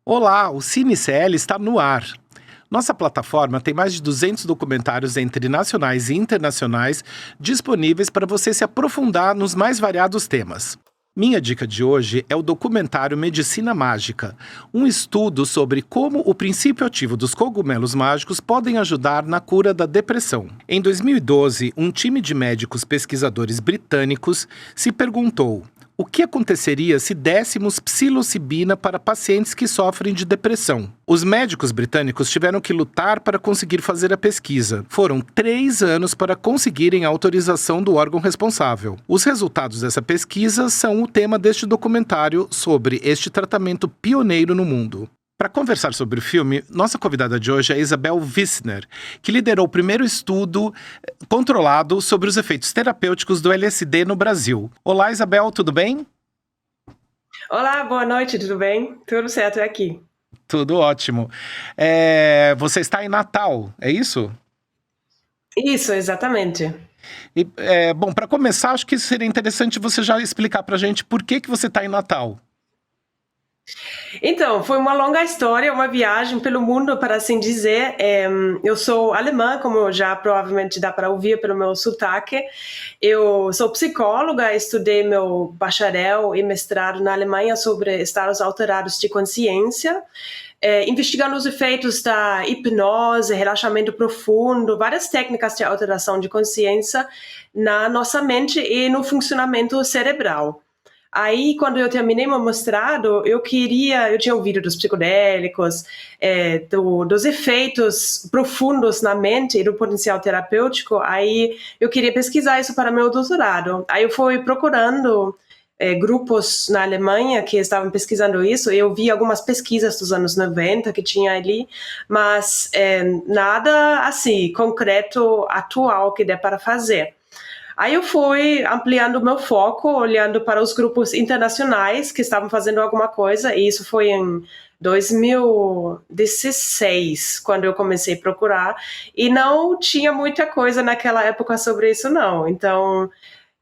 Olá, o CineCL está no ar. Nossa plataforma tem mais de 200 documentários entre nacionais e internacionais disponíveis para você se aprofundar nos mais variados temas. Minha dica de hoje é o documentário Medicina Mágica, um estudo sobre como o princípio ativo dos cogumelos mágicos podem ajudar na cura da depressão. Em 2012, um time de médicos pesquisadores britânicos se perguntou: o que aconteceria se dessemos psilocibina para pacientes que sofrem de depressão? Os médicos britânicos tiveram que lutar para conseguir fazer a pesquisa. Foram 3 anos para conseguirem a autorização do órgão responsável. Os resultados dessa pesquisa são o tema deste documentário sobre este tratamento pioneiro no mundo. Para conversar sobre o filme, nossa convidada de hoje é Isabel Wissner, que liderou o primeiro estudo controlado sobre os efeitos terapêuticos do LSD no Brasil. Olá, Isabel, tudo bem? Olá, boa noite, tudo bem? Tudo certo, é aqui. Tudo ótimo. Você está em Natal, é isso? Isso, exatamente. Bom, para começar, acho que seria interessante você já explicar para a gente por que você está em Natal. Então, foi uma longa história, uma viagem pelo mundo, para assim dizer. Eu sou alemã, como já provavelmente dá para ouvir pelo meu sotaque. Eu sou psicóloga, estudei meu bacharel e mestrado na Alemanha sobre estados alterados de consciência, investigando os efeitos da hipnose, relaxamento profundo, várias técnicas de alteração de consciência na nossa mente e no funcionamento cerebral. Aí, quando eu terminei meu mestrado, eu tinha ouvido dos psicodélicos, dos efeitos profundos na mente e do potencial terapêutico, aí eu queria pesquisar isso para meu doutorado. Aí eu fui procurando grupos na Alemanha que estavam pesquisando isso, eu vi algumas pesquisas dos anos 90 que tinha ali, mas nada assim, concreto, atual que dê para fazer. Aí eu fui ampliando o meu foco, olhando para os grupos internacionais que estavam fazendo alguma coisa, e isso foi em 2016, quando eu comecei a procurar, e não tinha muita coisa naquela época sobre isso, não. Então,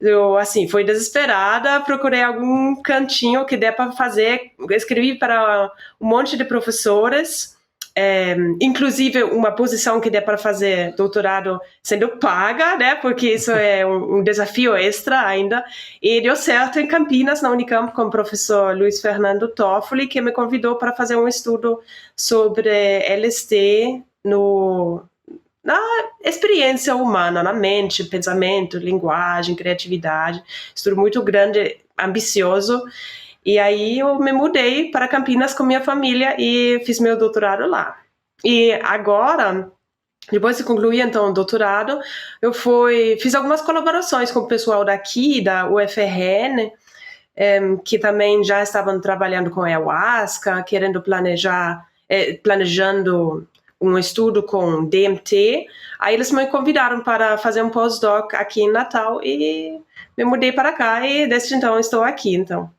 eu, assim, fui desesperada, procurei algum cantinho que dê para fazer, escrevi para um monte de professores, inclusive uma posição que dê para fazer doutorado sendo paga, né, porque isso é um desafio extra ainda, e deu certo em Campinas, na Unicamp, com o professor Luiz Fernando Toffoli, que me convidou para fazer um estudo sobre LSD na experiência humana, na mente, pensamento, linguagem, criatividade, estudo muito grande, ambicioso. E aí eu me mudei para Campinas com minha família e fiz meu doutorado lá. E agora, depois de concluir então o doutorado, eu fiz algumas colaborações com o pessoal daqui, da UFRN, que também já estavam trabalhando com ayahuasca, planejando um estudo com DMT. Aí eles me convidaram para fazer um pós-doc aqui em Natal e me mudei para cá e desde então estou aqui, então.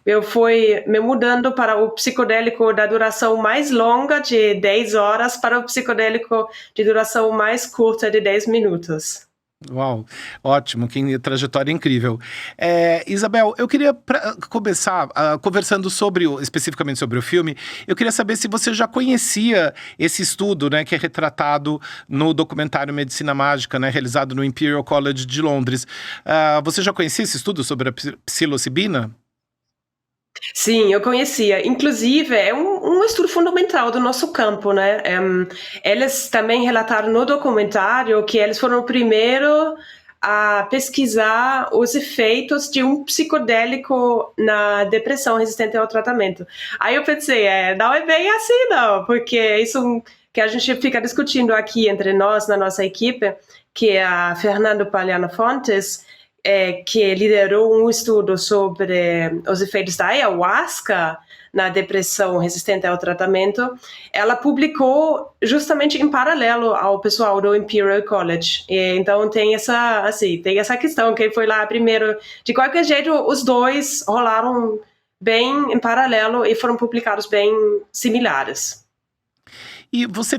Eu fui me mudando para o psicodélico da duração mais longa, de 10 horas, para o psicodélico de duração mais curta, de 10 minutos. Uau, ótimo, que trajetória incrível. Isabel, eu queria começar conversando especificamente sobre o filme. Eu queria saber se você já conhecia esse estudo, né, que é retratado no documentário Medicina Mágica, né, realizado no Imperial College de Londres. Você já conhecia esse estudo sobre a psilocibina? Sim, eu conhecia. Inclusive, é um estudo fundamental do nosso campo, né? Eles também relataram no documentário que eles foram o primeiro a pesquisar os efeitos de um psicodélico na depressão resistente ao tratamento. Aí eu pensei, não é bem assim, não, porque isso que a gente fica discutindo aqui entre nós, na nossa equipe, que é a Fernando Paliano Fontes, que liderou um estudo sobre os efeitos da ayahuasca na depressão resistente ao tratamento, ela publicou justamente em paralelo ao pessoal do Imperial College. Então tem essa questão, quem foi lá primeiro. De qualquer jeito, os dois rolaram bem em paralelo e foram publicados bem similares. E você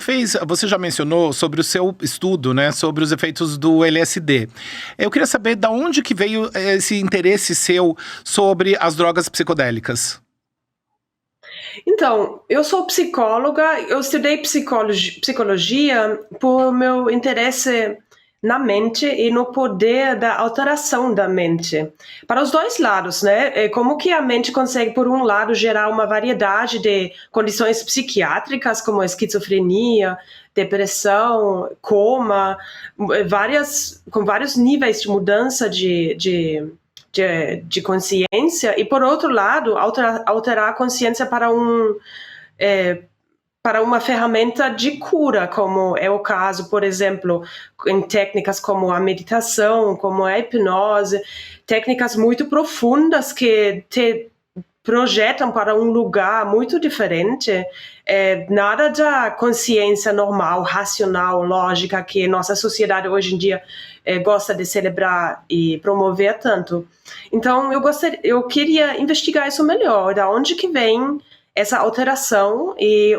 já mencionou sobre o seu estudo, né, sobre os efeitos do LSD. Eu queria saber de onde que veio esse interesse seu sobre as drogas psicodélicas. Então, eu sou psicóloga, eu estudei psicologia por meu interesse na mente e no poder da alteração da mente. Para os dois lados, né? Como que a mente consegue, por um lado, gerar uma variedade de condições psiquiátricas, como esquizofrenia, depressão, coma, com vários níveis de mudança de consciência, e por outro lado, alterar a consciência para uma ferramenta de cura, como é o caso, por exemplo, em técnicas como a meditação, como a hipnose, técnicas muito profundas que te projetam para um lugar muito diferente, nada da consciência normal, racional, lógica, que nossa sociedade hoje em dia gosta de celebrar e promover tanto. Então, eu queria investigar isso melhor, da onde que vem essa alteração e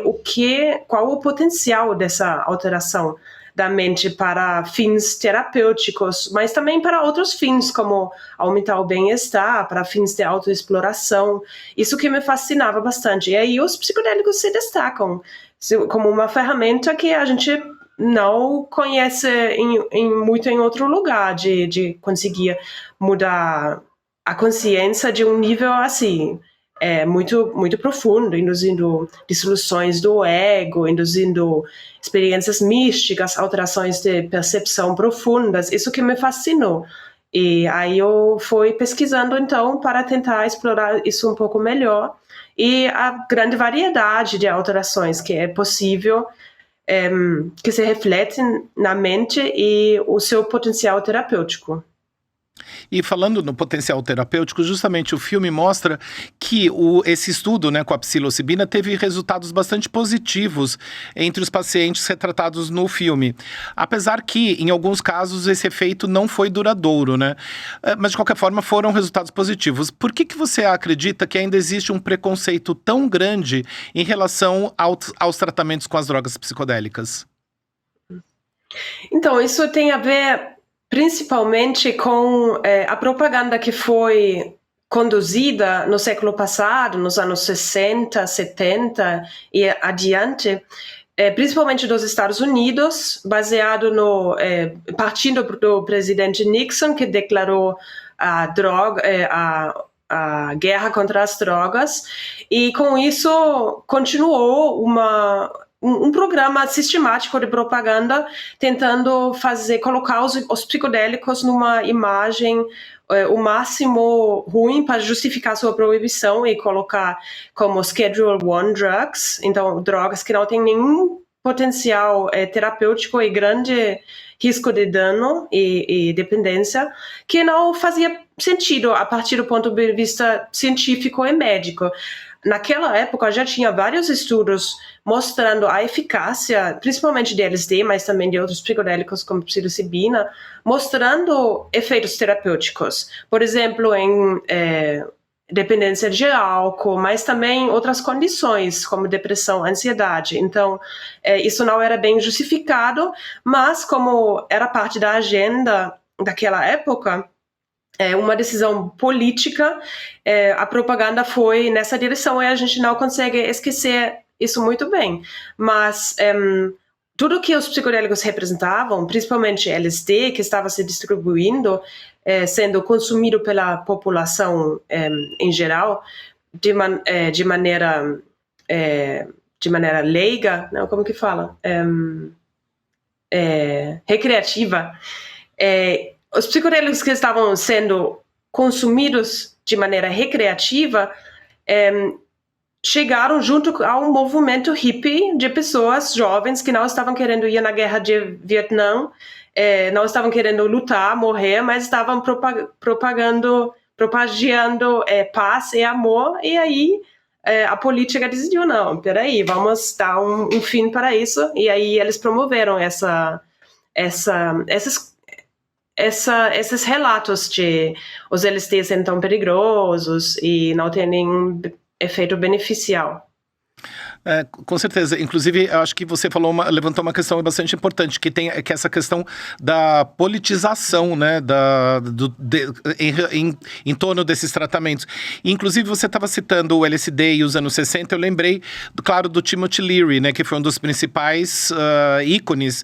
qual o potencial dessa alteração da mente para fins terapêuticos, mas também para outros fins, como aumentar o bem-estar, para fins de autoexploração. Isso que me fascinava bastante. E aí os psicodélicos se destacam como uma ferramenta que a gente não conhece muito em outro lugar, de conseguir mudar a consciência de um nível assim, muito, muito profundo, induzindo dissoluções do ego, induzindo experiências místicas, alterações de percepção profundas. Isso que me fascinou. E aí eu fui pesquisando, então, para tentar explorar isso um pouco melhor. E a grande variedade de alterações que é possível, que se refletem na mente e o seu potencial terapêutico. E falando no potencial terapêutico, justamente o filme mostra que esse estudo, né, com a psilocibina teve resultados bastante positivos entre os pacientes retratados no filme. Apesar que, em alguns casos, esse efeito não foi duradouro, né? Mas, de qualquer forma, foram resultados positivos. Por que você acredita que ainda existe um preconceito tão grande em relação aos tratamentos com as drogas psicodélicas? Então, isso tem a ver principalmente com a propaganda que foi conduzida no século passado, nos anos 60, 70 e adiante, principalmente dos Estados Unidos, baseado partindo do presidente Nixon, que declarou a guerra contra as drogas, e com isso continuou um programa sistemático de propaganda tentando colocar os psicodélicos numa imagem o máximo ruim para justificar sua proibição e colocar como Schedule I drugs, então drogas que não têm nenhum potencial terapêutico e grande risco de dano e dependência, que não fazia sentido a partir do ponto de vista científico e médico. Naquela época já tinha vários estudos mostrando a eficácia, principalmente de LSD, mas também de outros psicodélicos como psilocibina, mostrando efeitos terapêuticos. Por exemplo, em dependência de álcool, mas também outras condições, como depressão, ansiedade. Então, isso não era bem justificado, mas como era parte da agenda daquela época, uma decisão política, a propaganda foi nessa direção e a gente não consegue esquecer isso muito bem. Mas tudo que os psicodélicos representavam, principalmente LSD, que estava se distribuindo, sendo consumido pela população em geral, de maneira leiga, não, como que fala? Recreativa. Os psicodélicos que estavam sendo consumidos de maneira recreativa chegaram junto a um movimento hippie de pessoas jovens que não estavam querendo ir na guerra de Vietnã, não estavam querendo lutar, morrer, mas estavam propagando paz e amor, e aí a política decidiu, não, peraí, vamos dar um fim para isso, e aí eles promoveram esses relatos de os LSDs serem tão perigosos e não ter nenhum efeito beneficial. Com certeza. Inclusive, eu acho que você levantou uma questão bastante importante, que é essa questão da politização, né, em torno desses tratamentos. E, inclusive, você estava citando o LSD e os anos 60, eu lembrei, claro, do Timothy Leary, né, que foi um dos principais ícones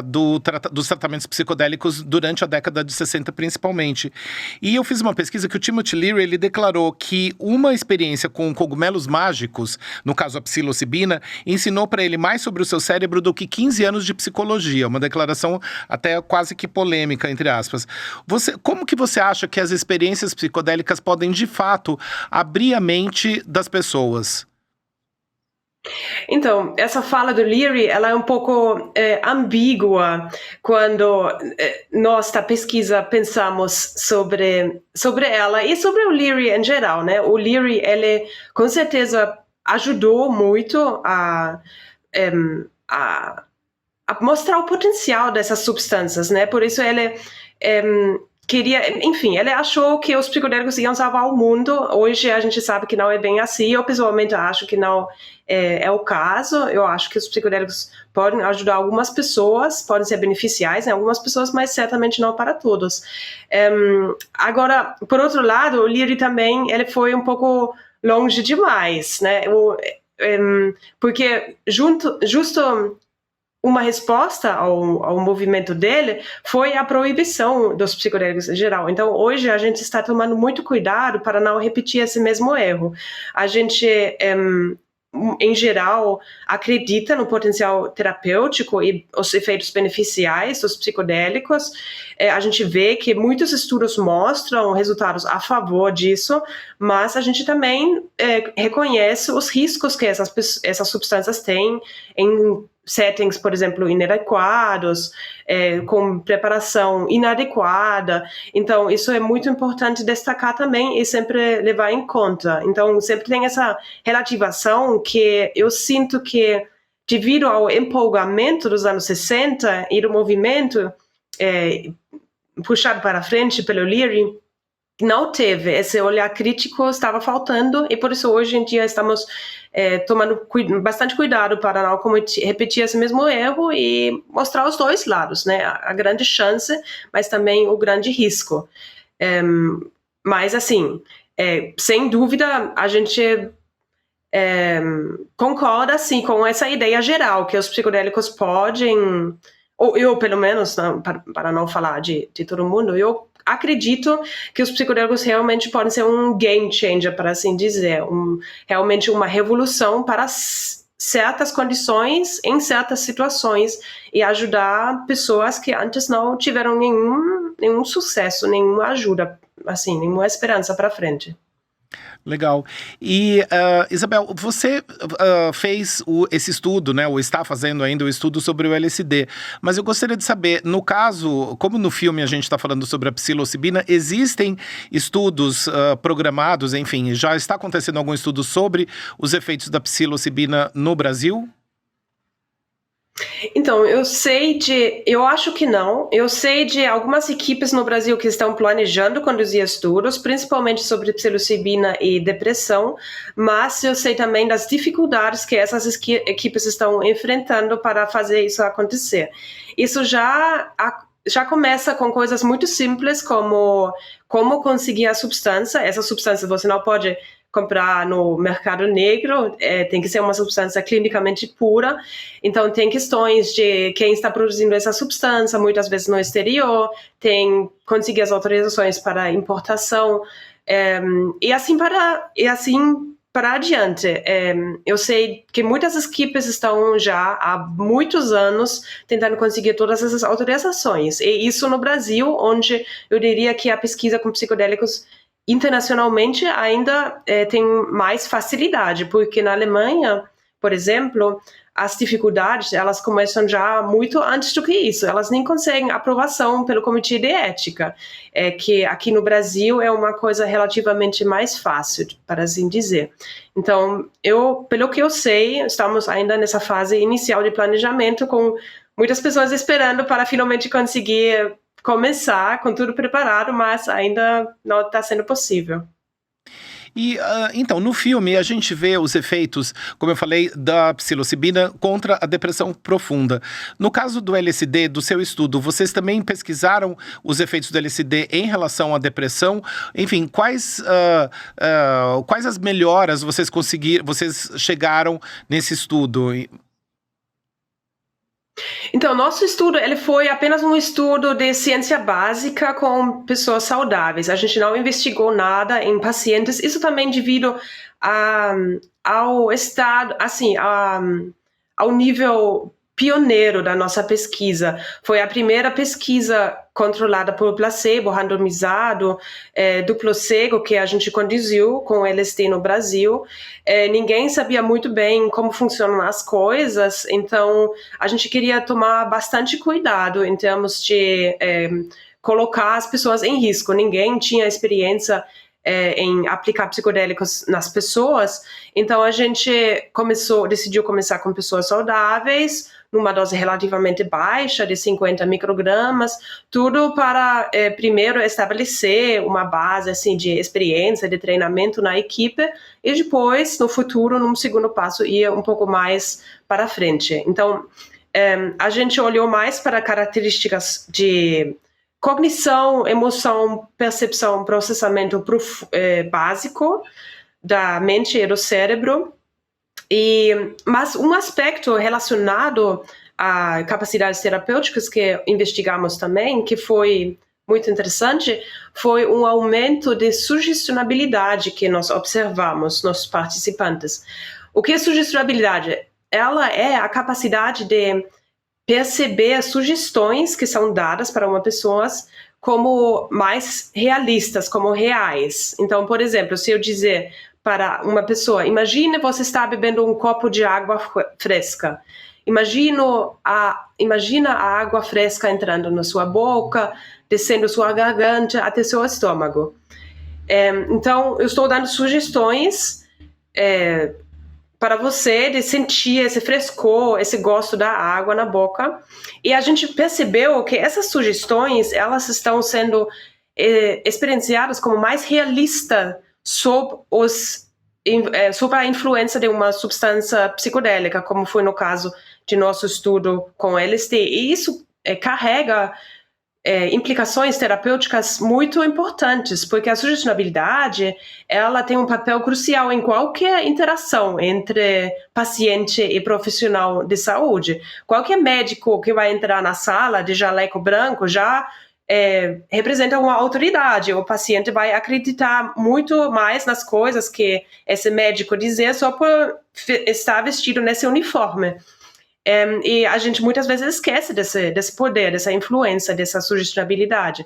dos tratamentos psicodélicos durante a década de 60, principalmente. E eu fiz uma pesquisa que o Timothy Leary, ele declarou que uma experiência com cogumelos mágicos, no caso a psilocibina, ensinou para ele mais sobre o seu cérebro do que 15 anos de psicologia. Uma declaração até quase que polêmica, entre aspas. Como que você acha que as experiências psicodélicas podem, de fato, abrir a mente das pessoas? Então, essa fala do Leary, ela é um pouco ambígua quando nós da pesquisa pensamos sobre ela e sobre o Leary em geral, né? O Leary, ele com certeza ajudou muito a mostrar o potencial dessas substâncias, né? Por isso ele queria, enfim, ele achou que os psicodélicos iam salvar o mundo. Hoje a gente sabe que não é bem assim. Eu pessoalmente acho que não é o caso. Eu acho que os psicodélicos podem ajudar algumas pessoas, podem ser beneficiais em algumas pessoas, mas certamente não para todos. Agora, por outro lado, o Leary também, ele foi um pouco longe demais, né? Porque justo uma resposta ao movimento dele foi a proibição dos psicodélicos em geral. Então, hoje a gente está tomando muito cuidado para não repetir esse mesmo erro. A gente, em geral, acredita no potencial terapêutico e os efeitos beneficiais dos psicodélicos. A gente vê que muitos estudos mostram resultados a favor disso, mas a gente também reconhece os riscos que essas substâncias têm em settings, por exemplo, inadequados, com preparação inadequada. Então, isso é muito importante destacar também e sempre levar em conta. Então, sempre tem essa relativação que eu sinto que, devido ao empolgamento dos anos 60 e do movimento puxado para frente pelo Leary, não teve esse olhar crítico, estava faltando, e por isso hoje em dia estamos tomando bastante cuidado para não repetir esse mesmo erro e mostrar os dois lados, né? A grande chance, mas também o grande risco. Mas, assim, sem dúvida, a gente concorda, sim, com essa ideia geral, que os psicodélicos podem, ou eu, pelo menos, não, para não falar de todo mundo, eu acredito que os psicodélicos realmente podem ser um game changer, para assim dizer, realmente uma revolução para certas condições, em certas situações, e ajudar pessoas que antes não tiveram nenhum sucesso, nenhuma ajuda, assim, nenhuma esperança para frente. Legal. E, Isabel, você fez esse estudo, né, ou está fazendo ainda o estudo sobre o LSD, mas eu gostaria de saber, no caso, como no filme a gente está falando sobre a psilocibina, existem estudos programados, enfim, já está acontecendo algum estudo sobre os efeitos da psilocibina no Brasil? Então, eu acho que não. Eu sei de algumas equipes no Brasil que estão planejando conduzir estudos, principalmente sobre psilocibina e depressão, mas eu sei também das dificuldades que essas equipes estão enfrentando para fazer isso acontecer. Isso já começa com coisas muito simples, como conseguir a substância. Essa substância você não pode comprar no mercado negro, tem que ser uma substância clinicamente pura, então tem questões de quem está produzindo essa substância, muitas vezes no exterior, tem conseguir as autorizações para importação, e assim para adiante. Eu sei que muitas equipes estão já há muitos anos tentando conseguir todas essas autorizações, e isso no Brasil, onde eu diria que a pesquisa com psicodélicos internacionalmente ainda tem mais facilidade, porque na Alemanha, por exemplo, as dificuldades, elas começam já muito antes do que isso. Elas nem conseguem aprovação pelo Comitê de Ética, que aqui no Brasil é uma coisa relativamente mais fácil, para assim dizer. Então, pelo que eu sei, estamos ainda nessa fase inicial de planejamento, com muitas pessoas esperando para finalmente conseguir começar com tudo preparado, mas ainda não está sendo possível. E, então, no filme a gente vê os efeitos, como eu falei, da psilocibina contra a depressão profunda. No caso do LSD, do seu estudo, vocês também pesquisaram os efeitos do LSD em relação à depressão? Enfim, quais as melhoras vocês chegaram nesse estudo? Então, nosso estudo ele foi apenas um estudo de ciência básica com pessoas saudáveis. A gente não investigou nada em pacientes. Isso também devido ao estado, assim, ao nível pioneiro da nossa pesquisa. Foi a primeira pesquisa controlada por placebo, randomizado, duplo cego, que a gente conduziu com o LSD no Brasil. Ninguém sabia muito bem como funcionam as coisas, então a gente queria tomar bastante cuidado em termos de colocar as pessoas em risco. Ninguém tinha experiência em aplicar psicodélicos nas pessoas, então a gente decidiu começar com pessoas saudáveis, numa dose relativamente baixa, de 50 microgramas, tudo para primeiro estabelecer uma base assim, de experiência, de treinamento na equipe, e depois, no futuro, num segundo passo, ir um pouco mais para frente. Então, a gente olhou mais para características de cognição, emoção, percepção, processamento básico da mente e do cérebro. Mas um aspecto relacionado a capacidades terapêuticas que investigamos também, que foi muito interessante, foi um aumento de sugestionabilidade que nós observamos nos participantes. O que é sugestionabilidade? Ela é a capacidade de perceber sugestões que são dadas para uma pessoa como mais realistas, como reais. Então, por exemplo, se eu dizer para uma pessoa, imagine você está bebendo um copo de água fresca. Imagina a água fresca entrando na sua boca, descendo sua garganta até seu estômago. Então, eu estou dando sugestões para você de sentir esse frescor, esse gosto da água na boca. E a gente percebeu que essas sugestões, elas estão sendo experienciadas como mais realistas sobre a influência de uma substância psicodélica, como foi no caso de nosso estudo com LSD. E isso carrega implicações terapêuticas muito importantes, porque a sugestionabilidade, ela tem um papel crucial em qualquer interação entre paciente e profissional de saúde. Qualquer médico que vai entrar na sala de jaleco branco já representa uma autoridade. O paciente vai acreditar muito mais nas coisas que esse médico dizer só por estar vestido nesse uniforme. E a gente muitas vezes esquece desse poder, dessa influência, dessa sugestionabilidade.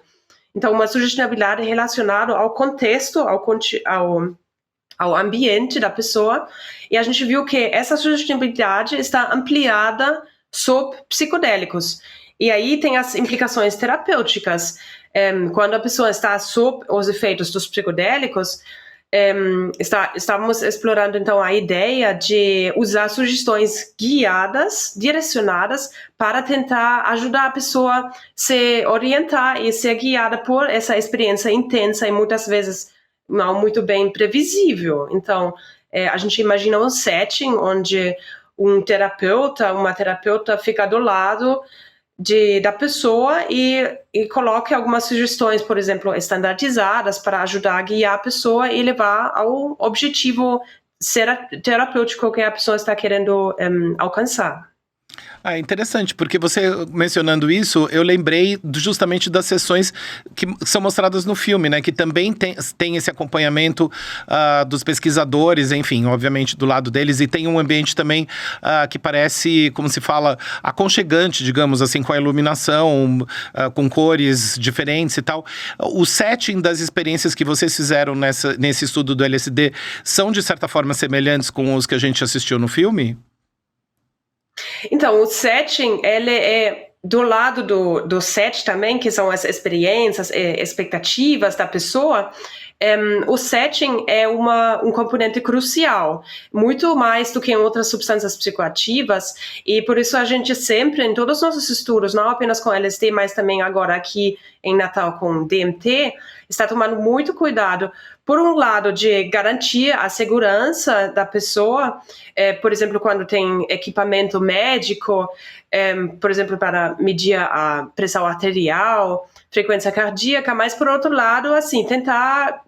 Então, uma sugestionabilidade relacionada ao contexto, ao ambiente da pessoa. E a gente viu que essa sugestibilidade está ampliada sob psicodélicos. E aí tem as implicações terapêuticas. Quando a pessoa está sob os efeitos dos psicodélicos, estávamos explorando então a ideia de usar sugestões guiadas, direcionadas, para tentar ajudar a pessoa a se orientar e ser guiada por essa experiência intensa e muitas vezes não muito bem previsível. Então, a gente imagina um setting onde uma terapeuta fica do lado da pessoa e coloque algumas sugestões, por exemplo, estandardizadas para ajudar a guiar a pessoa e levar ao objetivo terapêutico que a pessoa está querendo alcançar. Interessante, porque você mencionando isso, eu lembrei justamente das sessões que são mostradas no filme, né? Que também tem esse acompanhamento dos pesquisadores, enfim, obviamente do lado deles, e tem um ambiente também que parece, como se fala, aconchegante, digamos assim, com a iluminação, com cores diferentes e tal. O setting das experiências que vocês fizeram nesse estudo do LSD são, de certa forma, semelhantes com os que a gente assistiu no filme? Então, o setting, ele é do lado do set também, que são as experiências, expectativas da pessoa, o setting é um componente crucial, muito mais do que em outras substâncias psicoativas, e por isso a gente sempre, em todos os nossos estudos, não apenas com LSD, mas também agora aqui em Natal com DMT, está tomando muito cuidado, por um lado, de garantir a segurança da pessoa, por exemplo, quando tem equipamento médico, por exemplo, para medir a pressão arterial, frequência cardíaca, mas, por outro lado, assim, tentar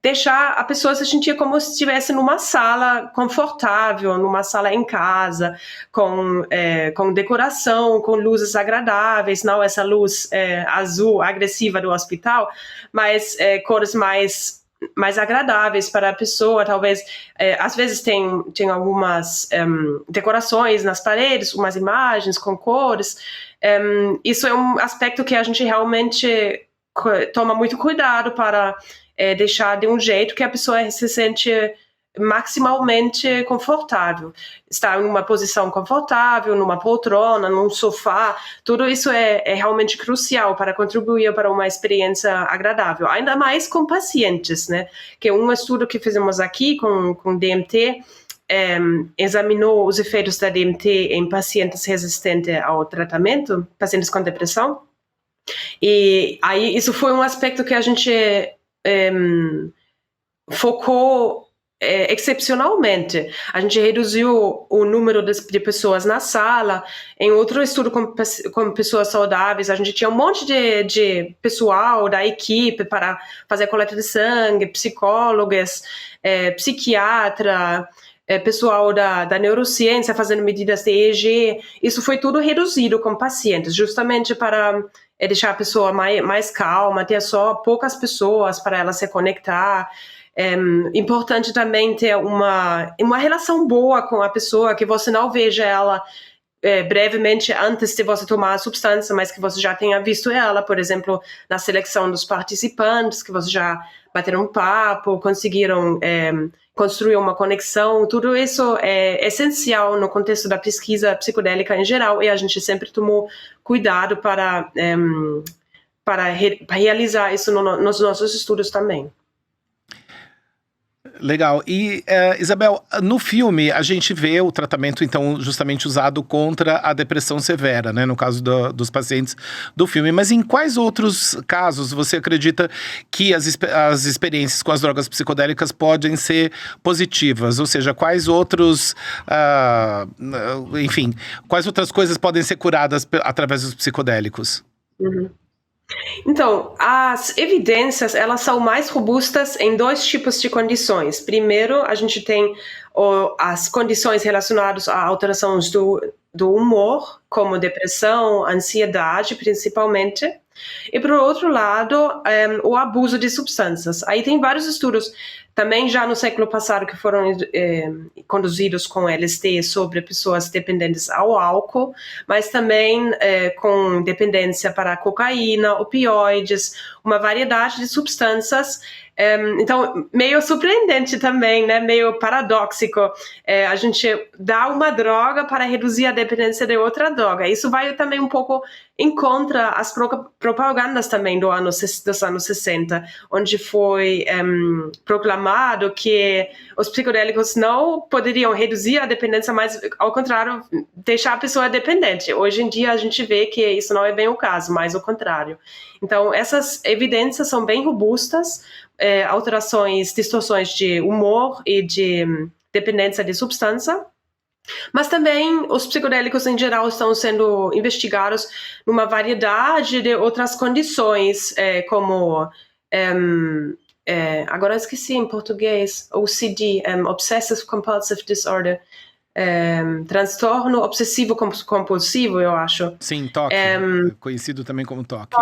deixar a pessoa se sentir como se estivesse numa sala confortável, numa sala em casa, com decoração, com luzes agradáveis, não essa luz azul agressiva do hospital, mas cores mais agradáveis para a pessoa, talvez, às vezes tem algumas decorações nas paredes, umas imagens com cores, isso é um aspecto que a gente realmente toma muito cuidado para deixar de um jeito que a pessoa se sente maximalmente confortável. Estar em uma posição confortável, numa poltrona, num sofá, tudo isso é realmente crucial para contribuir para uma experiência agradável, ainda mais com pacientes, né? Que um estudo que fizemos aqui com DMT examinou os efeitos da DMT em pacientes resistentes ao tratamento, pacientes com depressão, e aí isso foi um aspecto que a gente focou excepcionalmente. A gente reduziu o número de pessoas na sala. Em outro estudo com pessoas saudáveis, a gente tinha um monte de pessoal da equipe para fazer coleta de sangue, psicólogos, psiquiatra, pessoal da neurociência fazendo medidas de EEG. Isso foi tudo reduzido com pacientes, justamente para deixar a pessoa mais calma, ter só poucas pessoas para ela se conectar. Importante também ter uma relação boa com a pessoa, que você não veja ela brevemente antes de você tomar a substância, mas que você já tenha visto ela, por exemplo, na seleção dos participantes, que você já bateram um papo, conseguiram construir uma conexão. Tudo isso é essencial no contexto da pesquisa psicodélica em geral, e a gente sempre tomou cuidado para realizar isso nos nossos estudos também. Legal. E, Isabel, no filme a gente vê o tratamento, então, justamente usado contra a depressão severa, né? No caso dos pacientes do filme. Mas em quais outros casos você acredita que as experiências com as drogas psicodélicas podem ser positivas? Ou seja, quais outros... enfim, quais outras coisas podem ser curadas através dos psicodélicos? Uhum. Então, as evidências, elas são mais robustas em dois tipos de condições. Primeiro, a gente tem as condições relacionadas a alterações do humor, como depressão, ansiedade, principalmente. E, por outro lado, o abuso de substâncias. Aí tem vários estudos, também já no século passado, que foram conduzidos com LSD sobre pessoas dependentes ao álcool, mas também com dependência para cocaína, opioides, uma variedade de substâncias. Então, meio surpreendente também, né? Meio paradoxico. A gente dá uma droga para reduzir a dependência de outra droga. Isso vai também um pouco em contra as propagandas também dos anos 60, onde foi proclamado que os psicodélicos não poderiam reduzir a dependência, mas, ao contrário, deixar a pessoa dependente. Hoje em dia, a gente vê que isso não é bem o caso, mas o contrário. Então, essas evidências são bem robustas, alterações, distorções de humor e de dependência de substância. Mas também os psicodélicos em geral estão sendo investigados numa variedade de outras condições, como, agora eu esqueci em português, OCD, Obsessive Compulsive Disorder, transtorno obsessivo compulsivo, eu acho. Sim, TOC, conhecido também como TOC.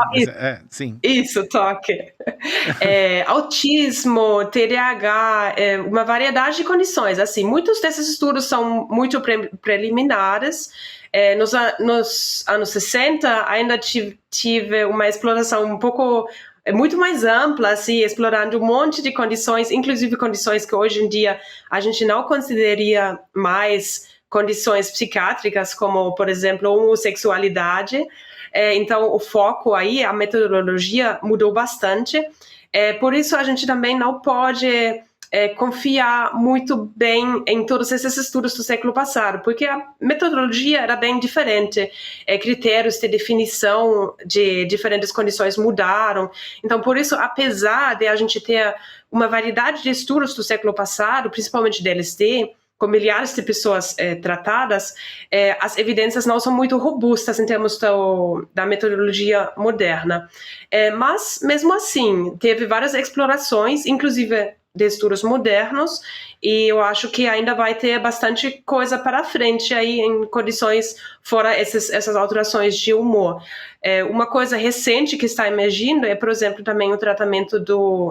Sim. Isso, TOC. Autismo, TDAH, uma variedade de condições. Assim, muitos desses estudos são muito preliminares. Nos anos 60, ainda tive uma exploração um pouco... muito mais ampla, assim, explorando um monte de condições, inclusive condições que hoje em dia a gente não consideraria mais condições psiquiátricas, como, por exemplo, homossexualidade. Então, o foco aí, a metodologia mudou bastante. Por isso a gente também não pode confiar muito bem em todos esses estudos do século passado, porque a metodologia era bem diferente, critérios de definição de diferentes condições mudaram. Então, por isso, apesar de a gente ter uma variedade de estudos do século passado, principalmente de LSD, com milhares de pessoas tratadas, as evidências não são muito robustas em termos da metodologia moderna. Mas, mesmo assim, teve várias explorações, inclusive de estudos modernos, e eu acho que ainda vai ter bastante coisa para frente aí em condições fora essas alterações de humor. Uma coisa recente que está emergindo é, por exemplo, também o tratamento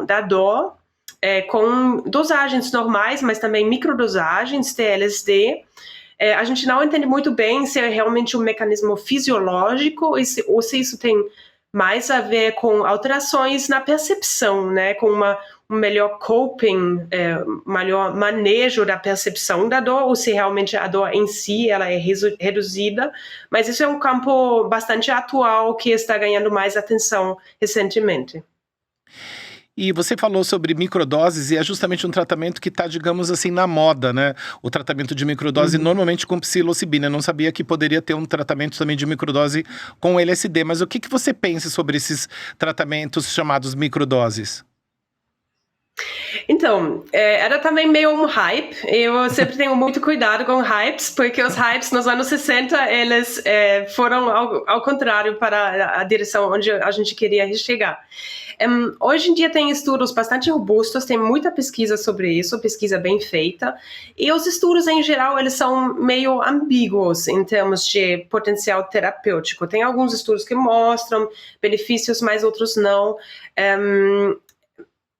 da dor, com dosagens normais, mas também microdosagens de LSD. A gente não entende muito bem se é realmente um mecanismo fisiológico ou se isso tem mais a ver com alterações na percepção, né, com um melhor coping, melhor manejo da percepção da dor, ou se realmente a dor em si ela é reduzida, mas isso é um campo bastante atual que está ganhando mais atenção recentemente. E você falou sobre microdoses e é justamente um tratamento que está, digamos assim, na moda, né? O tratamento de microdose normalmente com psilocibina. Eu não sabia que poderia ter um tratamento também de microdose com LSD. Mas o que você pensa sobre esses tratamentos chamados microdoses? Então, era também meio um hype. Eu sempre tenho muito cuidado com hypes, porque os hypes nos anos 60, eles foram ao contrário para a direção onde a gente queria chegar. Hoje em dia tem estudos bastante robustos, tem muita pesquisa sobre isso, pesquisa bem feita, e os estudos em geral, eles são meio ambíguos em termos de potencial terapêutico. Tem alguns estudos que mostram benefícios, mas outros não.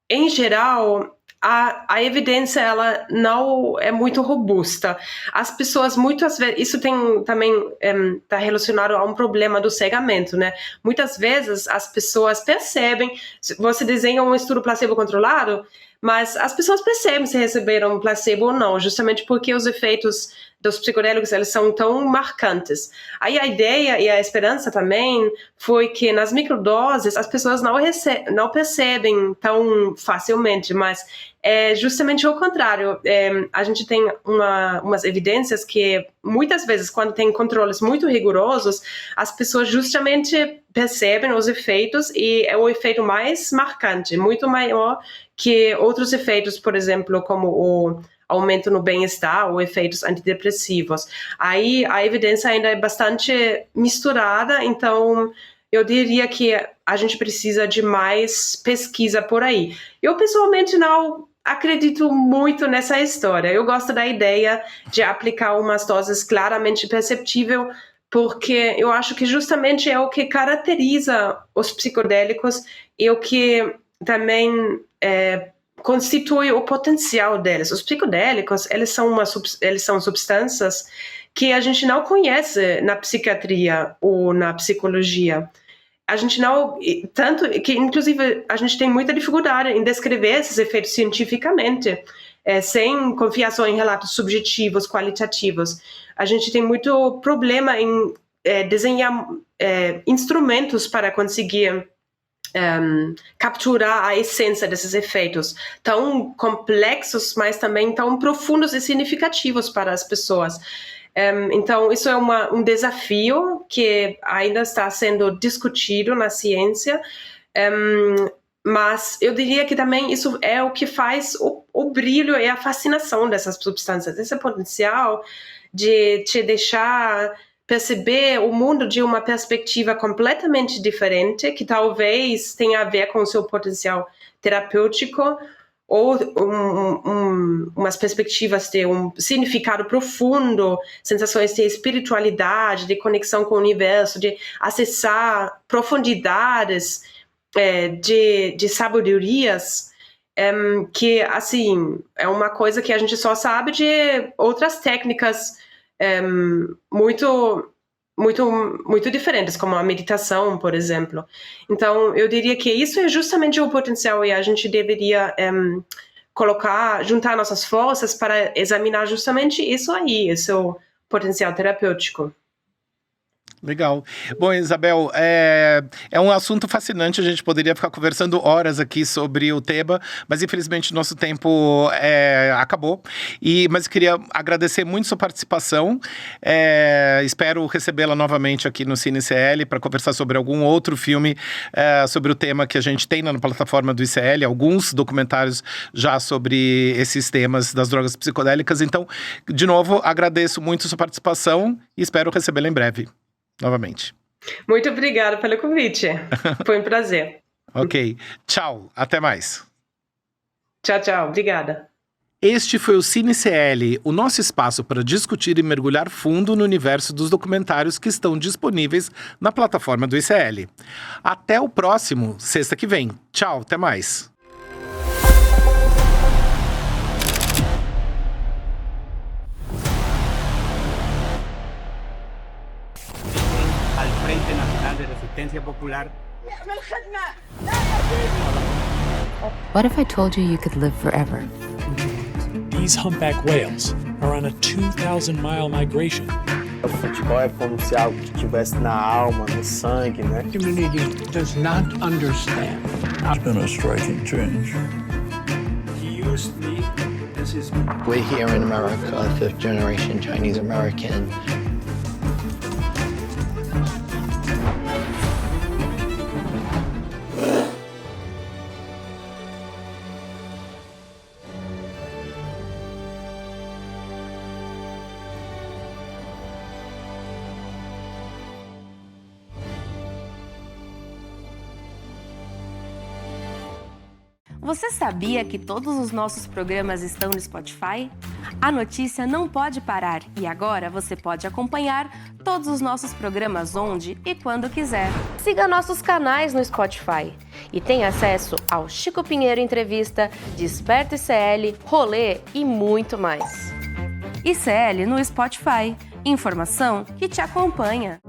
Em geral, a evidência ela não é muito robusta. As pessoas muitas vezes, isso tem também está relacionado a um problema do cegamento, né? Muitas vezes as pessoas percebem, você desenha um estudo placebo controlado, mas as pessoas percebem se receberam placebo ou não, justamente porque os efeitos dos psicodélicos eles são tão marcantes. Aí a ideia e a esperança também foi que nas microdoses as pessoas não percebem tão facilmente, mas é justamente o contrário. A gente tem umas evidências que muitas vezes quando tem controles muito rigorosos, as pessoas justamente percebem os efeitos e é o efeito mais marcante, muito maior que outros efeitos, por exemplo, como o aumento no bem-estar ou efeitos antidepressivos. Aí a evidência ainda é bastante misturada, então eu diria que a gente precisa de mais pesquisa por aí. Eu pessoalmente não acredito muito nessa história. Eu gosto da ideia de aplicar umas doses claramente perceptível, porque eu acho que justamente é o que caracteriza os psicodélicos e o que também constitui o potencial deles. Os psicodélicos, eles são substâncias que a gente não conhece na psiquiatria ou na psicologia. A gente não, tanto que inclusive a gente tem muita dificuldade em descrever esses efeitos cientificamente, sem confiar só em relatos subjetivos, qualitativos. A gente tem muito problema em desenhar instrumentos para conseguir capturar a essência desses efeitos tão complexos, mas também tão profundos e significativos para as pessoas. Então, isso é um desafio que ainda está sendo discutido na ciência, mas eu diria que também isso é o que faz o brilho e a fascinação dessas substâncias, esse potencial de te deixar perceber o mundo de uma perspectiva completamente diferente, que talvez tenha a ver com o seu potencial terapêutico, ou umas perspectivas de um significado profundo, sensações de espiritualidade, de conexão com o universo, de acessar profundidades de sabedorias, que, assim, é uma coisa que a gente só sabe de outras técnicas muito diferentes, como a meditação, por exemplo. Então, eu diria que isso é justamente o potencial e a gente deveria juntar nossas forças para examinar justamente isso aí, esse potencial terapêutico. Legal. Bom, Isabel, é um assunto fascinante, a gente poderia ficar conversando horas aqui sobre o tema, mas infelizmente nosso tempo acabou. Mas queria agradecer muito sua participação, espero recebê-la novamente aqui no Cine ICL para conversar sobre algum outro filme, sobre o tema que a gente tem na plataforma do ICL, alguns documentários já sobre esses temas das drogas psicodélicas. Então, de novo, agradeço muito sua participação e espero recebê-la em breve. Novamente. Muito obrigada pelo convite. Foi um prazer. Ok. Tchau. Até mais. Tchau, tchau. Obrigada. Este foi o Cine ICL, o nosso espaço para discutir e mergulhar fundo no universo dos documentários que estão disponíveis na plataforma do ICL. Até o próximo, sexta que vem. Tchau. Até mais. Frente Nacional de Resistencia Popular. What if I told you could live forever? These humpback whales are on a 2,000-mile migration. O futebol é como se algo que estivesse na alma, no sangue, né? The community does not understand. It's been a striking change. He used me as his... We're here in America, fifth generation Chinese American. Você sabia que todos os nossos programas estão no Spotify? A notícia não pode parar e agora você pode acompanhar todos os nossos programas onde e quando quiser. Siga nossos canais no Spotify e tenha acesso ao Chico Pinheiro Entrevista, Desperta ICL, Rolê e muito mais. ICL no Spotify. Informação que te acompanha.